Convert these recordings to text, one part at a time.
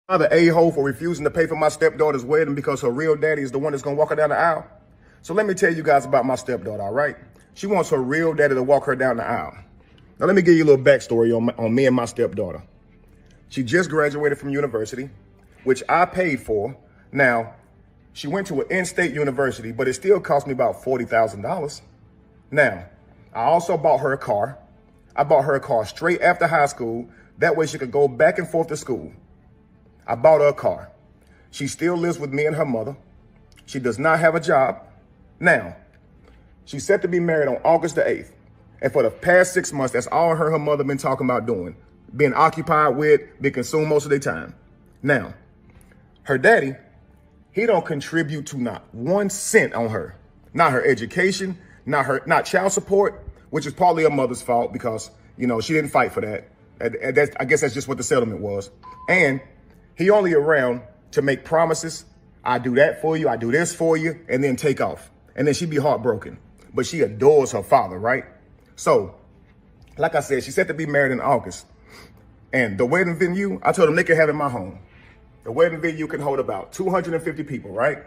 The a-hole for refusing to pay for my stepdaughter's wedding because her real daddy is the one that's gonna walk her down the aisle. So let me tell you guys about my stepdaughter, all right? She wants her real daddy to walk her down the aisle. Now let me give you a little backstory on me and my stepdaughter. She just graduated from university, which I paid for. Now, she went to an in-state university, but it still cost me about $40,000. Now, I also bought her a car. I bought her a car straight after high school. That way she could go back and forth to school. I bought her a car. She still lives with me and her mother. She does not have a job. Now, she's set to be married on August the 8th. And for the past 6 months, that's all her and her mother been talking about doing. Being occupied with, being consumed most of their time. Now, her daddy, he don't contribute to not 1 cent on her. Not her education, not child support, which is partly her mother's fault because, she didn't fight for that. I guess that's just what the settlement was. And he only around to make promises. I do that for you, I do this for you, and then take off. And then she'd be heartbroken. But she adores her father, right? So, like I said, she's set to be married in August. And the wedding venue, I told them they could have it in my home. The wedding venue can hold about 250 people, right?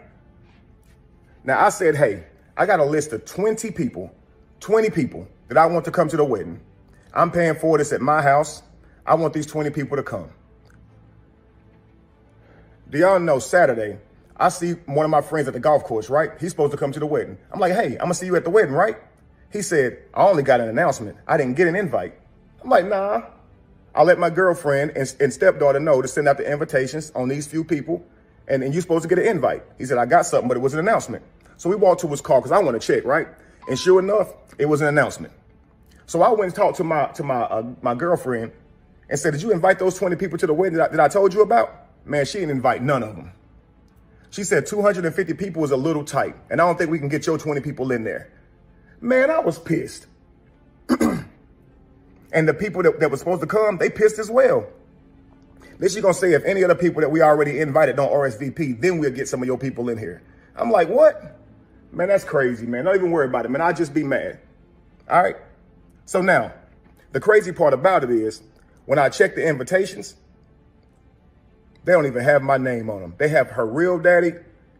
Now I said, hey, I got a list of 20 people that I want to come to the wedding. I'm paying for this at my house. I want these 20 people to come. Do y'all know Saturday, I see one of my friends at the golf course, right? He's supposed to come to the wedding. I'm like, hey, I'm gonna see you at the wedding, right? He said, I only got an announcement. I didn't get an invite. I'm like, nah. I'll let my girlfriend and stepdaughter know to send out the invitations on these few people, and you're supposed to get an invite. He said, I got something, but it was an announcement. So we walked to his car because I want to check, right? And sure enough, it was an announcement. So I went and talked to my girlfriend and said, did you invite those 20 people to the wedding that I told you about? Man, she didn't invite none of them. She said 250 people is a little tight, and I don't think we can get your 20 people in there. Man, I was pissed. And the people that were supposed to come, they pissed as well. Then she gonna say if any other people that we already invited don't RSVP, then we'll get some of your people in here. I'm like, what? Man, that's crazy, man. Don't even worry about it, man. I'll just be mad. All right? So now, the crazy part about it is, when I check the invitations, they don't even have my name on them. They have her real daddy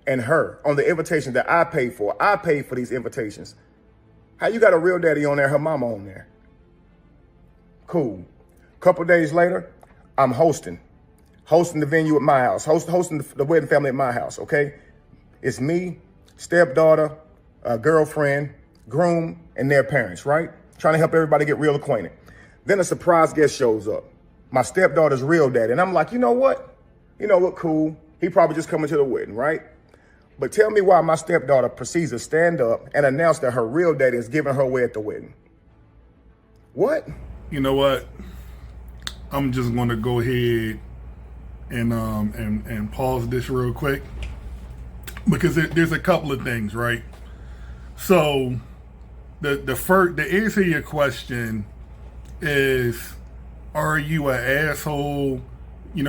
and her on the invitation that I paid for. I paid for these invitations. How you got a real daddy on there, her mama on there? Cool. Couple days later, I'm hosting the venue at my house, hosting the wedding family at my house, okay? It's me, stepdaughter, girlfriend, groom, and their parents, right? Trying to help everybody get real acquainted. Then a surprise guest shows up, my stepdaughter's real daddy. And I'm like, you know what? Cool. He probably just coming to the wedding, right? But tell me why my stepdaughter proceeds to stand up and announce that her real daddy is giving her away at the wedding. What? You know what? I'm just going to go ahead and pause this real quick because there's a couple of things, right? So the answer to your question is, are you an asshole,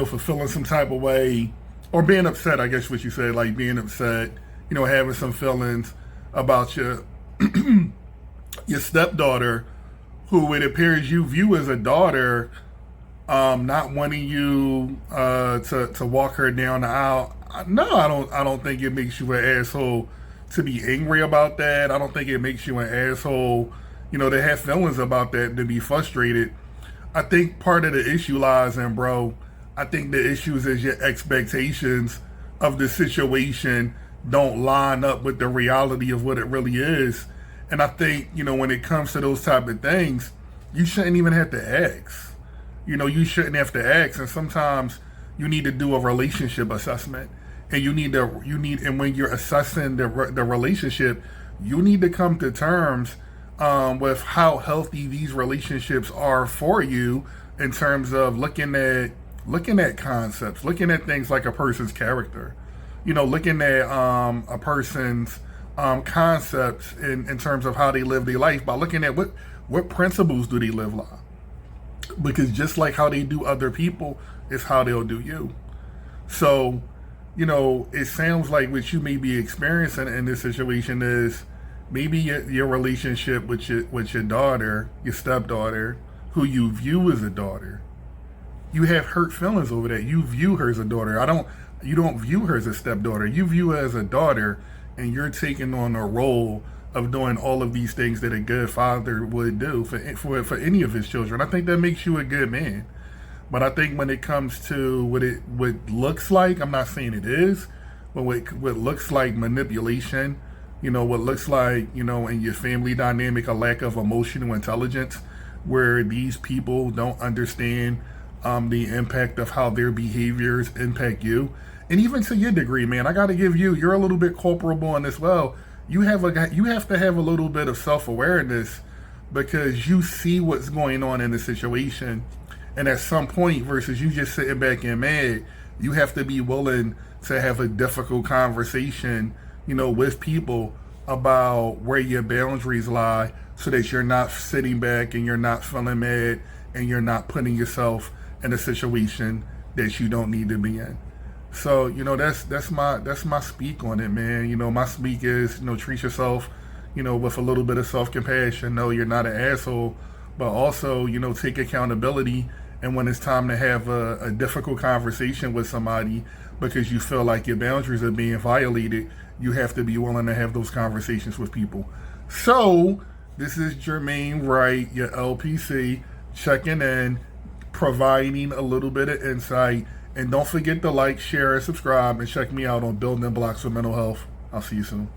for feeling some type of way or being upset? I guess what you said, like being upset, having some feelings about your your stepdaughter, who it appears you view as a daughter, not wanting you to walk her down the aisle. No, I don't think it makes you an asshole to be angry about that. I don't think it makes you an asshole, to have feelings about that, to be frustrated. I think part of the issue lies in, bro, I think the issues is your expectations of the situation don't line up with the reality of what it really is. And I think, when it comes to those type of things, you shouldn't even have to ask. You shouldn't have to ask. And sometimes you need to do a relationship assessment. And and when you're assessing the relationship, you need to come to terms with how healthy these relationships are for you in terms of looking at concepts, looking at things like a person's character, looking at a person's concepts in terms of how they live their life by looking at what principles do they live by. Because just like how they do other people is how they'll do you. So, it sounds like what you may be experiencing in this situation is maybe your relationship with your daughter, your stepdaughter, who you view as a daughter, you have hurt feelings over that. You view her as a daughter. You don't view her as a stepdaughter. You view her as a daughter, and you're taking on a role of doing all of these things that a good father would do for any of his children. I think that makes you a good man. But I think when it comes to what looks like, I'm not saying it is, but what looks like manipulation, what looks like, in your family dynamic, a lack of emotional intelligence, where these people don't understand the impact of how their behaviors impact you. And even to your degree, man, I got to give you're a little bit culpable in this. Well, you have to have a little bit of self-awareness, because you see what's going on in the situation. And at some point, versus you just sitting back and mad, you have to be willing to have a difficult conversation, with people about where your boundaries lie, so that you're not sitting back and you're not feeling mad and you're not putting yourself in a situation that you don't need to be in. So, that's my speak on it, man. My speak is, treat yourself, with a little bit of self-compassion. No, you're not an asshole, but also, take accountability. And when it's time to have a difficult conversation with somebody because you feel like your boundaries are being violated, you have to be willing to have those conversations with people. So, this is Jermaine Wright, your LPC, checking in, providing a little bit of insight. And don't forget to like, share, and subscribe, and check me out on Building Blocks for Mental Health. I'll see you soon.